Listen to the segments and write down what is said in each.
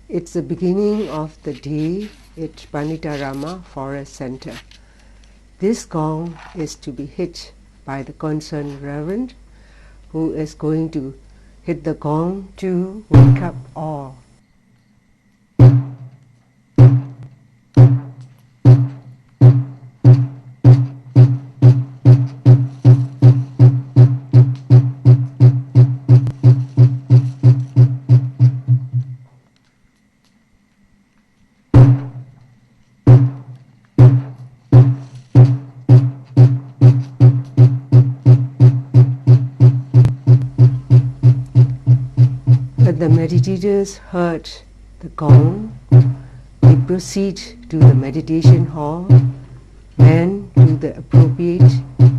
It's the beginning of the day at Panditarma Forest Center. This gong is to be hit by the concerned reverend, who is going to hit the gong to wake up all. When the meditators heard the gong, they proceed to the meditation hall, men to the appropriate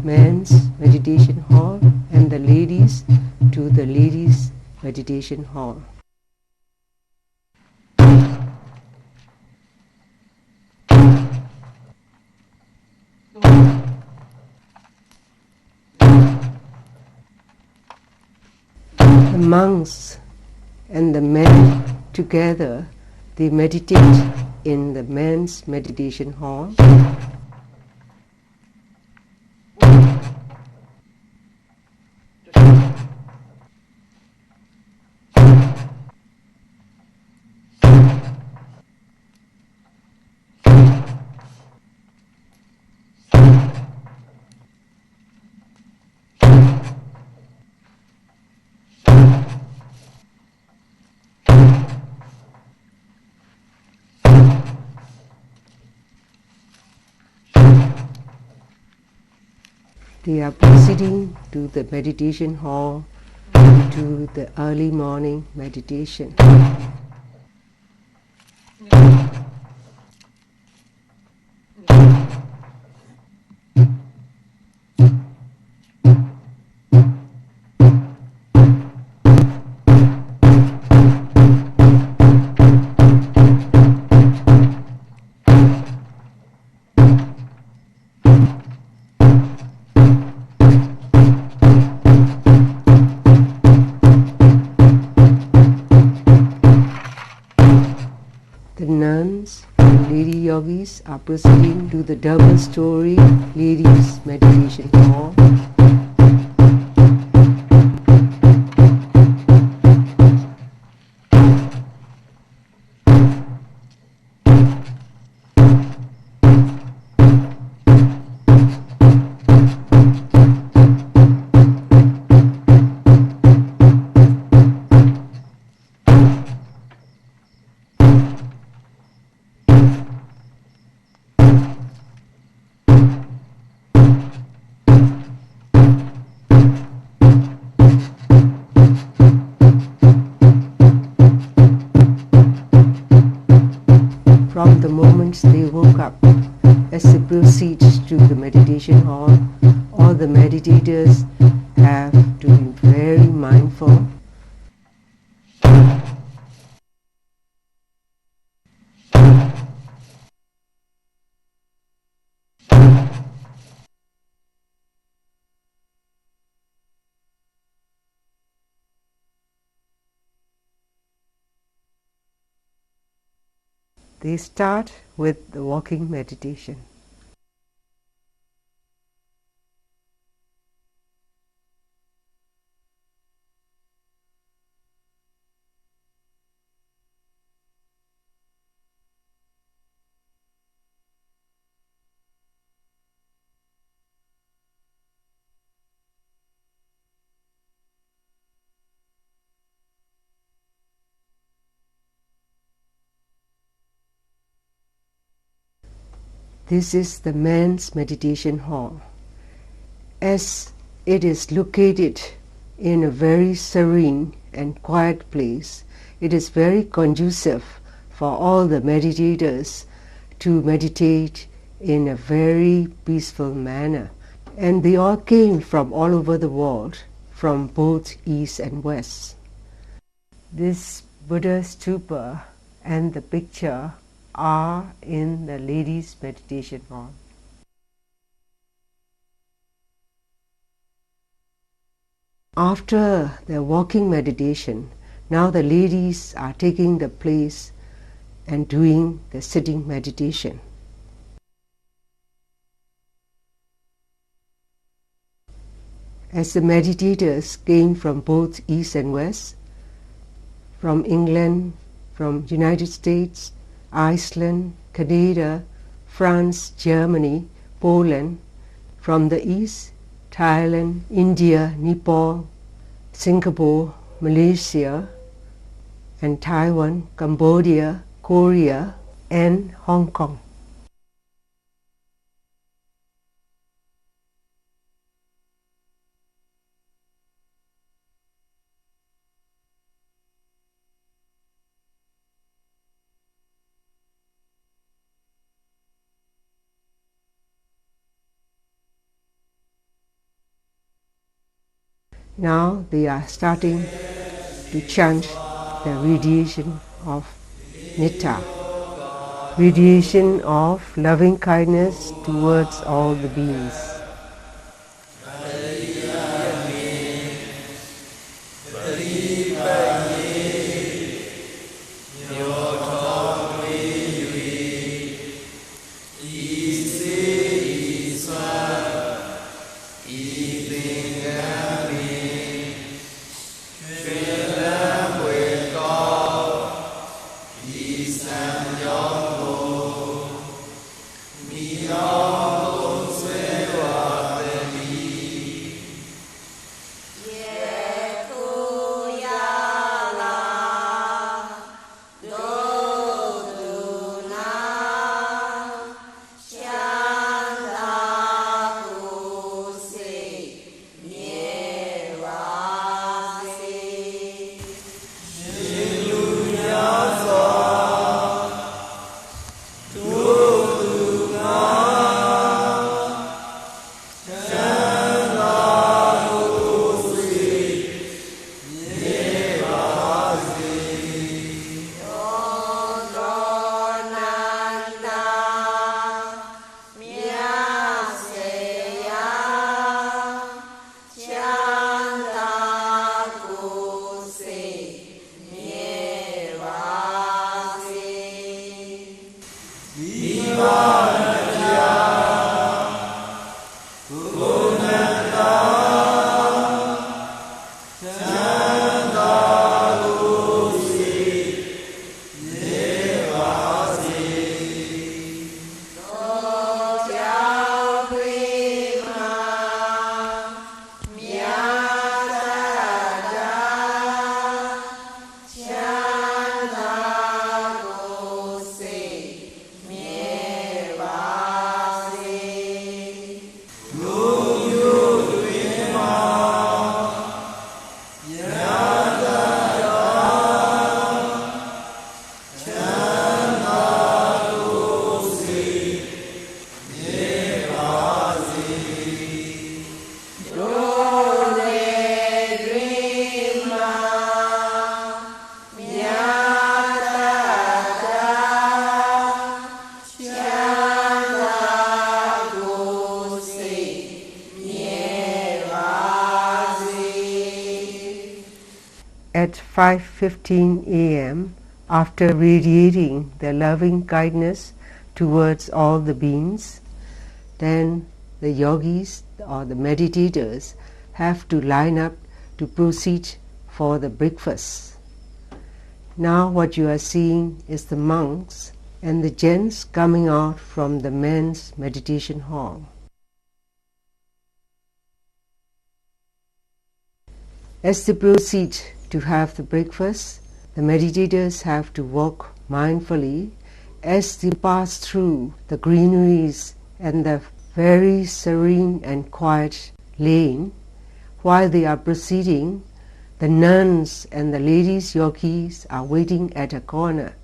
men's meditation hall, and the ladies to the ladies' meditation hall. The monks and the men together, they meditate in the men's meditation hall. They are proceeding to the meditation hall to the early morning meditation. The nuns and lady yogis are proceeding to the double-story ladies' meditation hall. From the moment they woke up, as they proceed to the meditation hall, all the meditators have to be very mindful. They start with the walking meditation. This is the men's meditation hall. As it is located in a very serene and quiet place, it is very conducive for all the meditators to meditate in a very peaceful manner. And they all came from all over the world, from both east and west. This Buddha stupa and the picture are in the ladies' meditation hall. After the walking meditation, now the ladies are taking the place and doing the sitting meditation. As the meditators came from both East and West, from England, from United States, Iceland, Canada, France, Germany, Poland, from the East, Thailand, India, Nepal, Singapore, Malaysia, and Taiwan, Cambodia, Korea, and Hong Kong. Now they are starting to chant the radiation of Netta, radiation of loving kindness towards all the beings. At 5:15 a.m., after radiating the loving kindness towards all the beings, then the yogis or the meditators have to line up to proceed for the breakfast. Now what you are seeing is the monks and the gents coming out from the men's meditation hall. As they proceed to have the breakfast, the meditators have to walk mindfully as they pass through the greeneries and the very serene and quiet lane. While they are proceeding, the nuns and the ladies yogis are waiting at a corner.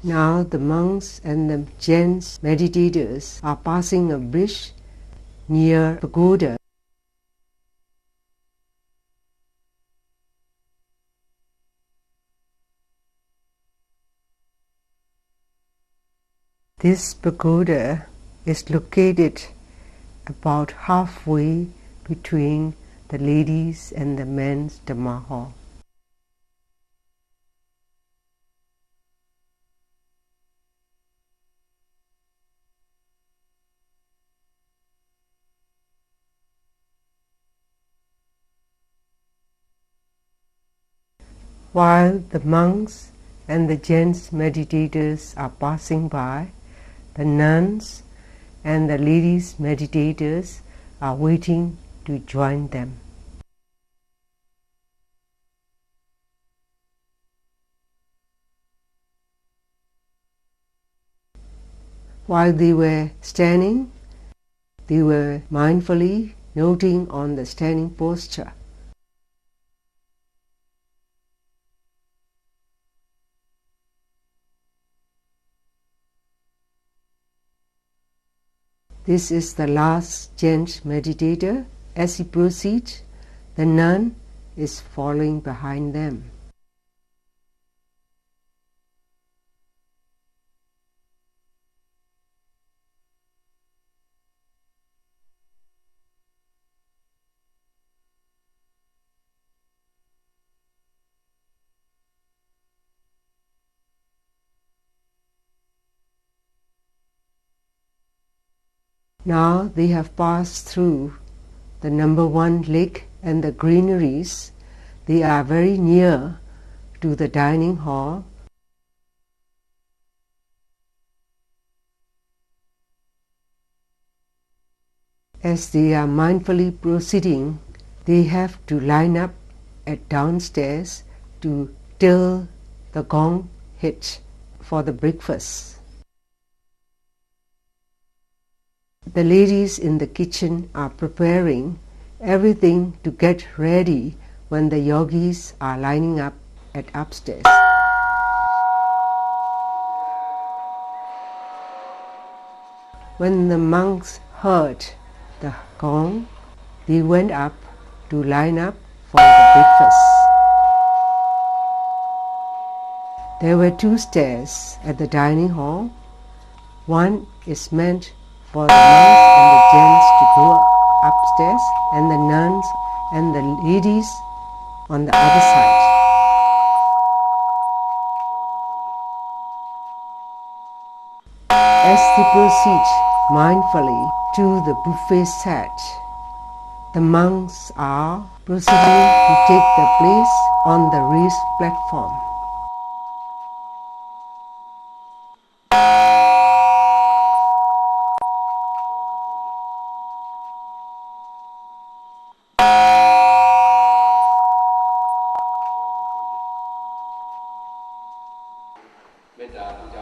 Now the monks and the gents meditators are passing a bridge near pagoda. This pagoda is located about halfway between the ladies and the men's Dhamma hall. While the monks and the gents meditators are passing by, the nuns and the ladies meditators are waiting to join them. While they were standing, they were mindfully noting on the standing posture. This is the last gent meditator. As he proceeds, the nun is following behind them. Now they have passed through the number 1 lake and the greeneries. They are very near to the dining hall. As they are mindfully proceeding, they have to line up at downstairs to till the gong hit for the breakfast. The ladies in the kitchen are preparing everything to get ready when the yogis are lining up at upstairs. When the monks heard the gong, they went up to line up for the breakfast. There were 2 stairs at the dining hall. One is meant for the monks and the gents to go upstairs, and the nuns and the ladies on the other side. As they proceed mindfully to the buffet set, the monks are proceeding to take their place on the raised platform.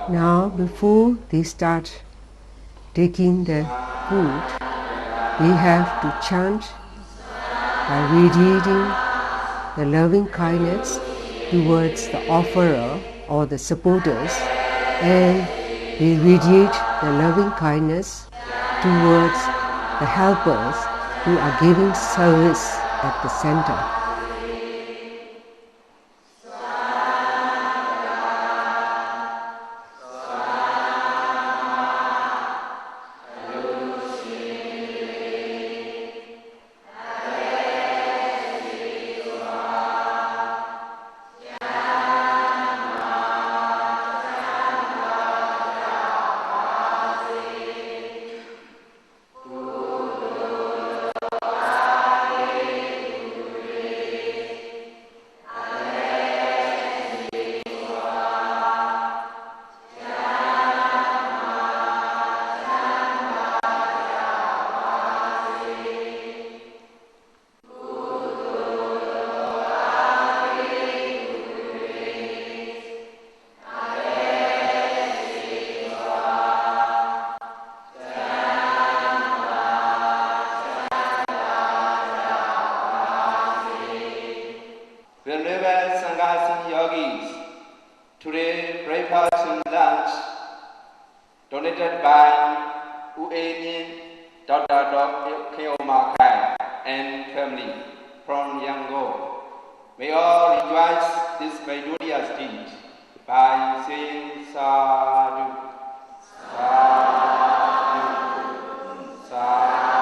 Now, before they start taking the food, they have to chant by radiating the loving kindness towards the offerer or the supporters, and they radiate the loving kindness towards the helpers who are giving service at the center. breakfast and lunch donated by Uemin, Dr. Keomakai and family from Yangon. May all rejoice this meritorious deed by saying Sadhu, Sadhu, Sadhu,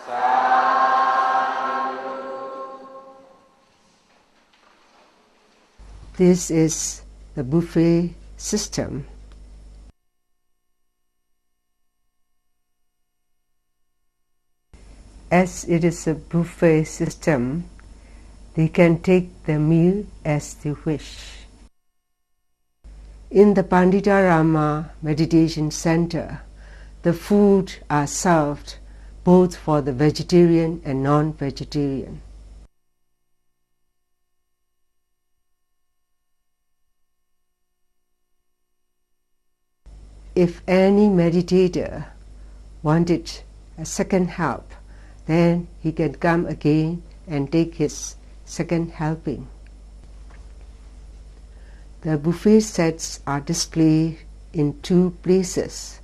Sadhu. This is the buffet system. As it is a buffet system, they can take the meal as they wish. In the Panditarma Meditation Center, the food are served both for the vegetarian and non-vegetarian. If any meditator wanted a second help, then he can come again and take his second helping. The buffet sets are displayed in two places.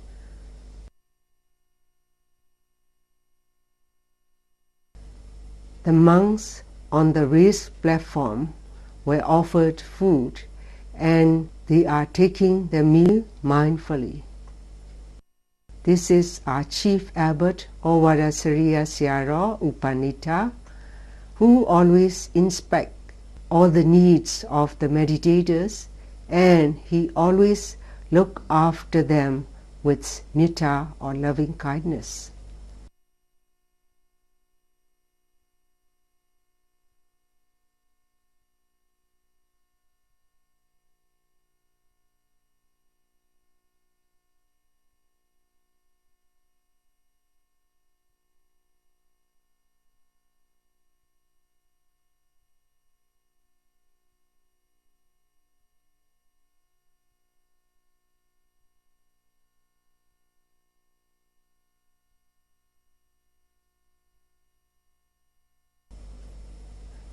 The monks on the raised platform were offered food and they are taking the meal mindfully. This is our chief abbot, Ovadasariya Siaro Upanita, who always inspects all the needs of the meditators and he always looks after them with metta or loving kindness.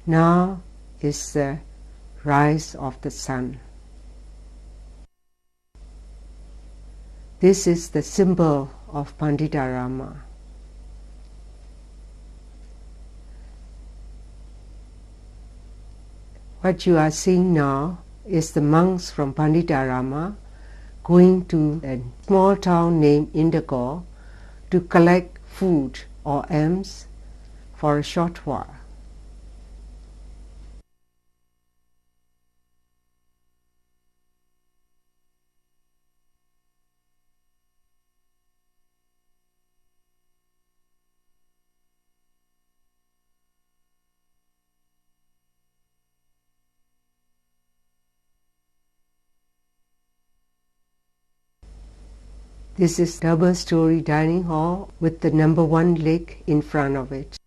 Now is the rise of the sun. This is the symbol of Panditarma. What you are seeing now is the monks from Panditarma going to a small town named Indagore to collect food or alms for a short while. This is double-story dining hall with the number 1 lake in front of it.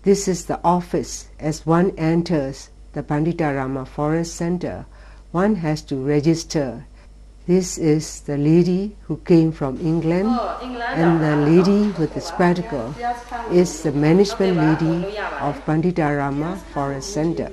This is the office. As one enters the Panditarma Forest Center, one has to register. This is the lady who came from England, and the lady with the spectacle is the management lady of Panditarma Forest Center.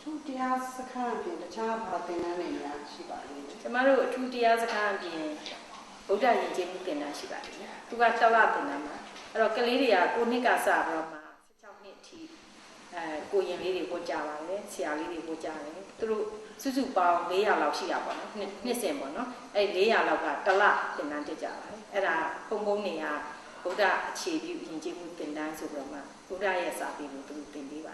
Two years ago, the child had been an Shiba. Tomorrow, 2 years ago, Buddha in Jim Shiba. To got a lot in them. Rockalia, Unica Sabrama, Tea, going lady Bojava, Sia lady Bojava, through Suzupa, Lea Lausia, Nissemono, a Lea Laga, Tala, the Nantijava, and a Pomonia, Buddha achieved in Jim Subrama, Buddha Yasabi to Tindiva.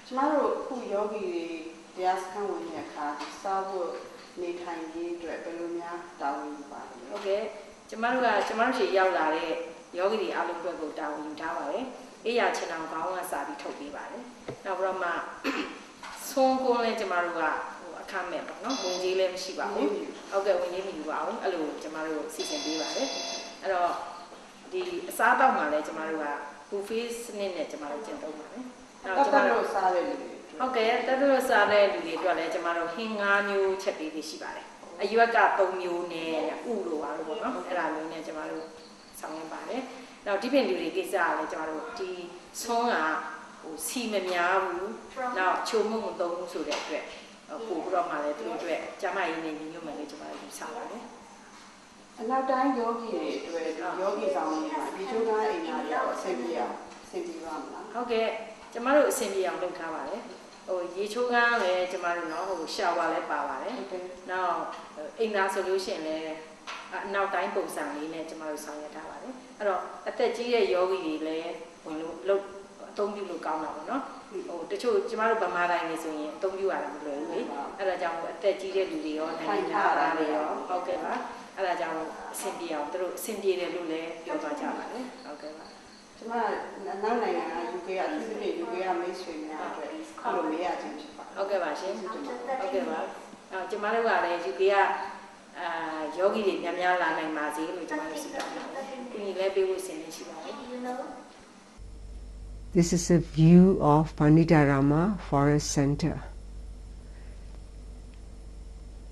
Tomorrow, who yogi, the Askan when your car, Sabo, Nikai, Belunia, down. Okay, tomorrow, Yala, Yogi, Alugo down in Tower, Ea Chenam Gawa Sabi Tobi Valley. Now, Rama, Song Gole Jamarua, a comment, no, when Jilem Shiba. Okay, when you out, alone, Jamaru, season B Valley. And the Sada Male Jamarua, who feels Nene Jamaru gentleman. Okay, that was a lady to let Jamaro Hinga new Chepi Shibare. A Yuaka Tomu ne Ulu, Ramune Jamaru, Sangbare. Now, depending on the Gizal, Jamaro, the Songa, Simemia, now Chomu don't so that way. A Purama to Jamai in human Jamaru. And now, dying yogi, yogis on Vijuna in Cynthia. Okay. Tomorrow, Cindy on the Cavale. Oh, Yichuga, tomorrow, no, shower, power. Now, in that solution, now time goes on in tomorrow, Sanya Tavale. At the Gia yogi, when look, don't you look out now, no? Oh, the two tomorrow, Bamara is in, don't you are really? And I don't at the Gia Ludi on and okay, and I don't Cindy out through Cindy Lule, Yoga Javale. Okay. Now, you get a mission okay, okay, well, tomorrow, you get yogi, Yamala, and Mazi, which I This is a view of Panditarma Forest Center.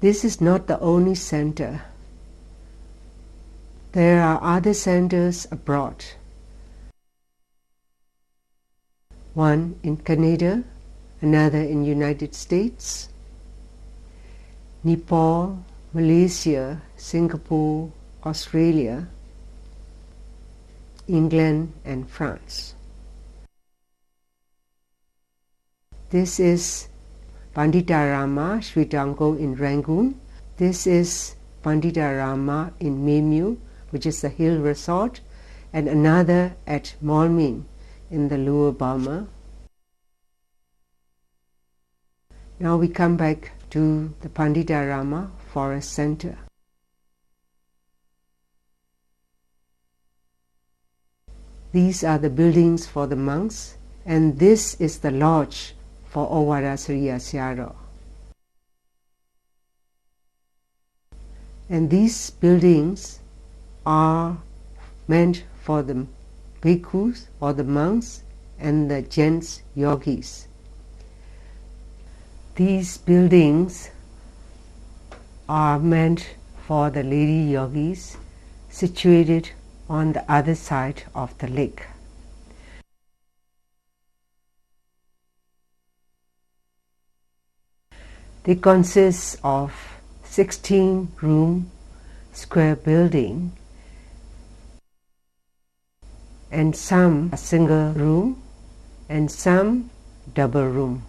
This is not the only center. There are other centers abroad. One in Canada, another in United States, Nepal, Malaysia, Singapore, Australia, England and France. This is Panditarama Sritango in Rangoon. This is Panditarama in Memu, which is the hill resort, and another at Molmin in the Lower Burma. Now we come back to the Panditarama Forest Center. These are the buildings for the monks, and this is the lodge for Owara Sriya Syaro. And these buildings are meant for the bhikkhus or the monks and the gents yogis. These buildings are meant for the lady yogis situated on the other side of the lake. They consist of 16-room square building, and some a single room and some double room.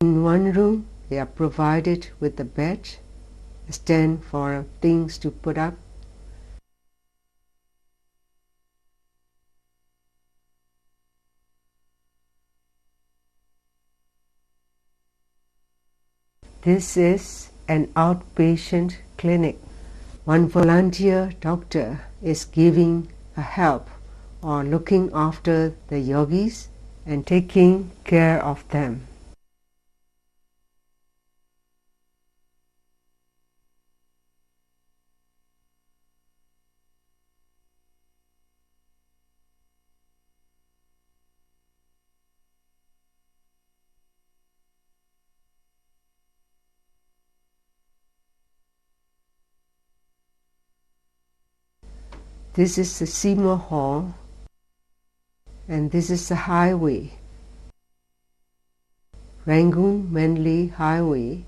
In one room they are provided with a bed, a stand for things to put up, this is an outpatient clinic. One volunteer doctor is giving a help or looking after the yogis and taking care of them. This is the Seymour Hall, and this is the highway, Rangoon-Manly Highway.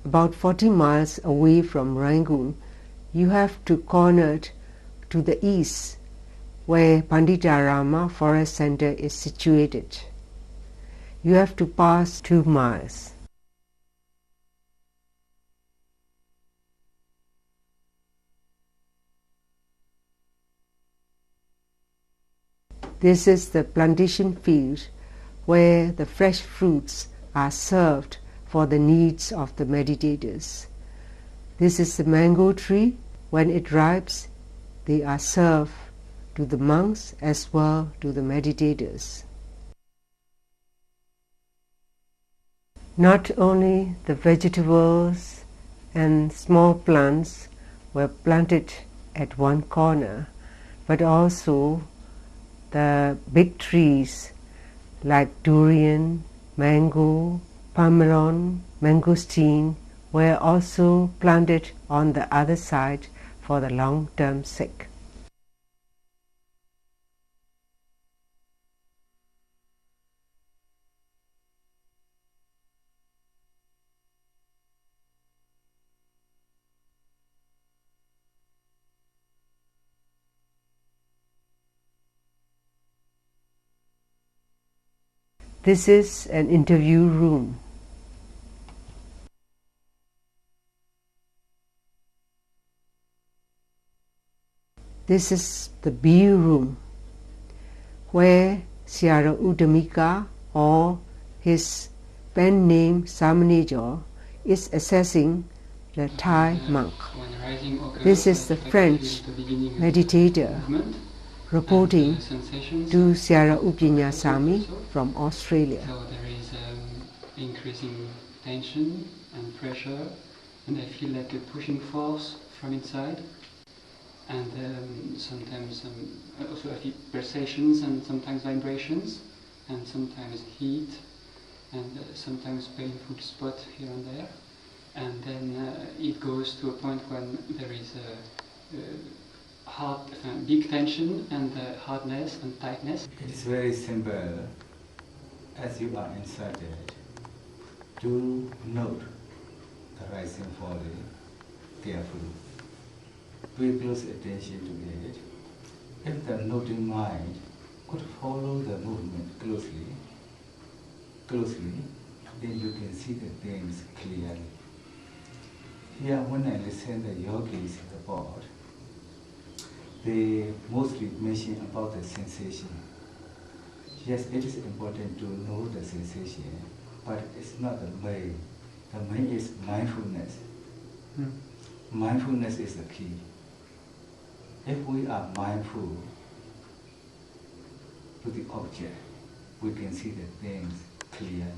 About 40 miles away from Rangoon, you have to corner to the east, where Panditarma Forest Center is situated. You have to pass 2 miles. This is the plantation field where the fresh fruits are served for the needs of the meditators. This is the mango tree. When it ripes, they are served to the monks as well to the meditators. Not only the vegetables and small plants were planted at one corner, but also the big trees like durian, mango, pamelon, mangosteen were also planted on the other side for the long-term sake. This is an interview room. This is the B room, where Sierra Udamika, or his pen name Samanejor, is assessing the Thai monk. This is the French meditator reporting to Sierra Upinyasamy from Australia. So there is increasing tension and pressure, and I feel like a pushing force from inside. And sometimes also I feel pulsations and sometimes vibrations, and sometimes heat, and sometimes painful spot here and there. And then it goes to a point when there is a big tension and hardness and tightness. It is very simple. As you are inside it, do note the rising falling carefully. Pay close attention to it. If the noting mind could follow the movement closely, then you can see the things clearly. Here, when I listen to the yogis in the board, they mostly mention about the sensation. Yes, it is important to know the sensation, but it's not the main. The main is mindfulness. Mindfulness is the key. If we are mindful to the object, we can see the things clearly.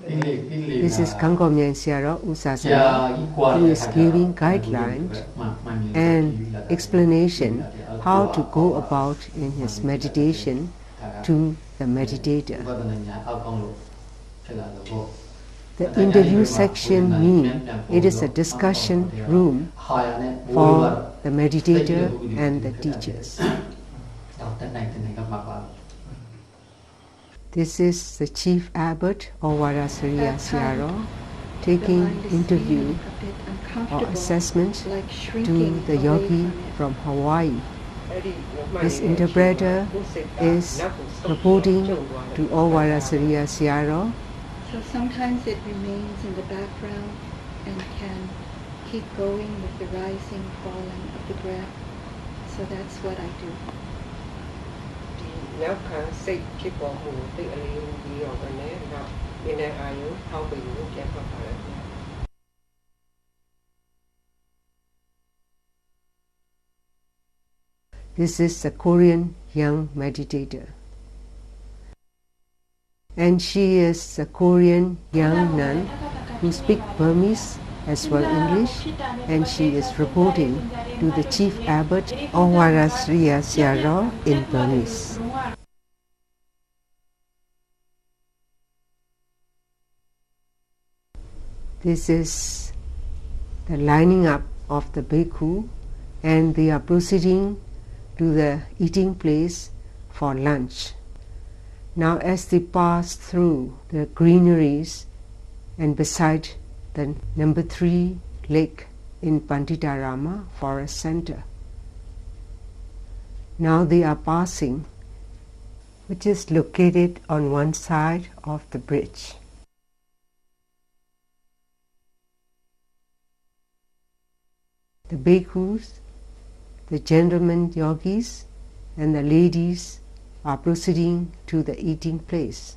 This is Kangomyang Sierra Usasana, who is giving guidelines and explanation how to go about in his meditation to the meditator. The interview section means it is a discussion room for the meditator and the teachers. This is the chief abbot of Varasariya Sierra taking interview or assessment to the yogi from Hawaii. This interpreter is reporting to all Varasariya Sierra. So sometimes it remains in the background and can keep going with the rising, falling of the breath. So that's what I do. This is a Korean young meditator. And she is a Korean young nun who speaks Burmese as well English, and she is reporting to the chief abbot of Varasariya Sierra in Burmese. This is the lining up of the bhikkhu and they are proceeding to the eating place for lunch. Now as they pass through the greeneries and beside the number 3 lake in Panditarma forest center, now they are passing, which is located on one side of the bridge. The bhikkhus, the gentlemen yogis, and the ladies are proceeding to the eating place.